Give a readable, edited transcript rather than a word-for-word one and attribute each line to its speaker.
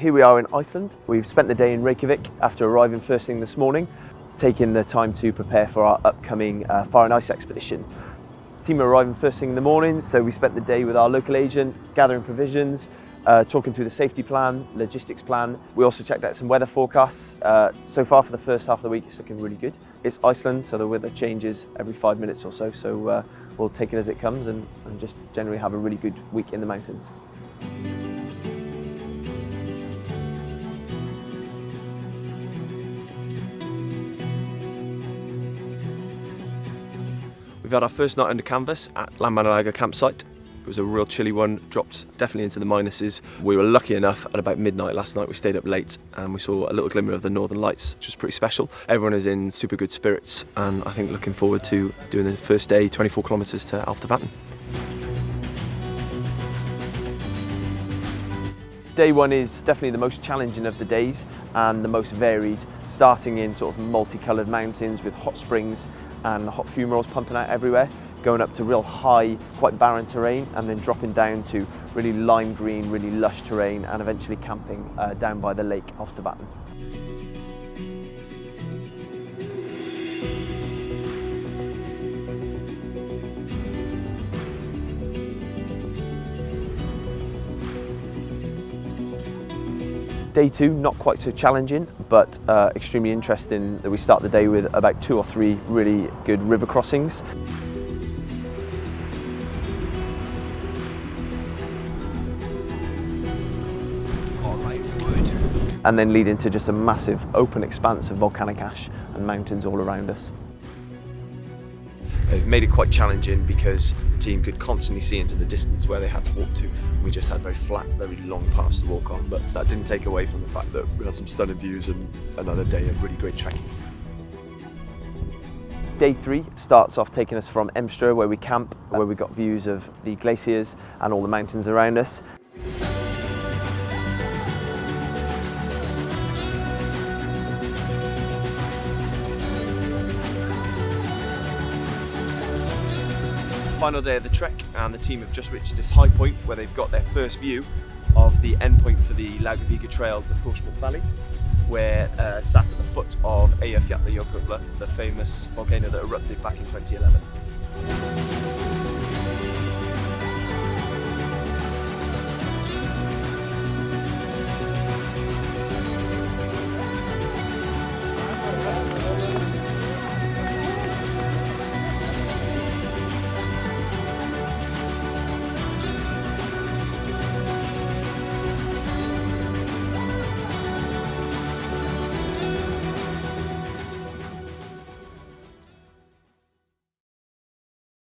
Speaker 1: Here we are in Iceland. We've spent the day in Reykjavik after arriving first thing this morning, taking the time to prepare for our upcoming fire and ice expedition. The team are arriving first thing in the morning, so we spent the day with our local agent, gathering provisions, talking through the safety plan, logistics plan. We also checked out some weather forecasts. So far for the first half of the week, it's looking really good. It's Iceland, so the weather changes every 5 minutes or so, so we'll take it as it comes and just generally have a really good week in the mountains. We've had our first night under canvas at Laugavegur campsite. It was a real chilly one, dropped definitely into the minuses. We were lucky enough at about midnight last night, we stayed up late and we saw a little glimmer of the Northern Lights, which was pretty special. Everyone is in super good spirits and I think looking forward to doing the first day, 24 kilometres to Álftavatn. Day one is definitely the most challenging of the days and the most varied, starting in sort of multicoloured mountains with hot springs and hot fumaroles pumping out everywhere, going up to real high, quite barren terrain, and then dropping down to really lime green, really lush terrain, and eventually camping down by the lake Álftavatn. Day two, not quite so challenging, but extremely interesting that we start the day with about 2 or 3 really good river crossings. And then lead into just a massive open expanse of volcanic ash and mountains all around us. It made it quite challenging because the team could constantly see into the distance where they had to walk to. We just had very flat, very long paths to walk on, but that didn't take away from the fact that we had some stunning views and another day of really great trekking. Day 3 starts off taking us from Emstra, where we camp, where we got views of the glaciers and all the mountains around us. Final day of the trek, and the team have just reached this high point where they've got their first view of the end point for the Laugavegur trail, the Thorsmork Valley. We're sat at the foot of Eyjafjallajökull, the famous volcano that erupted back in 2011.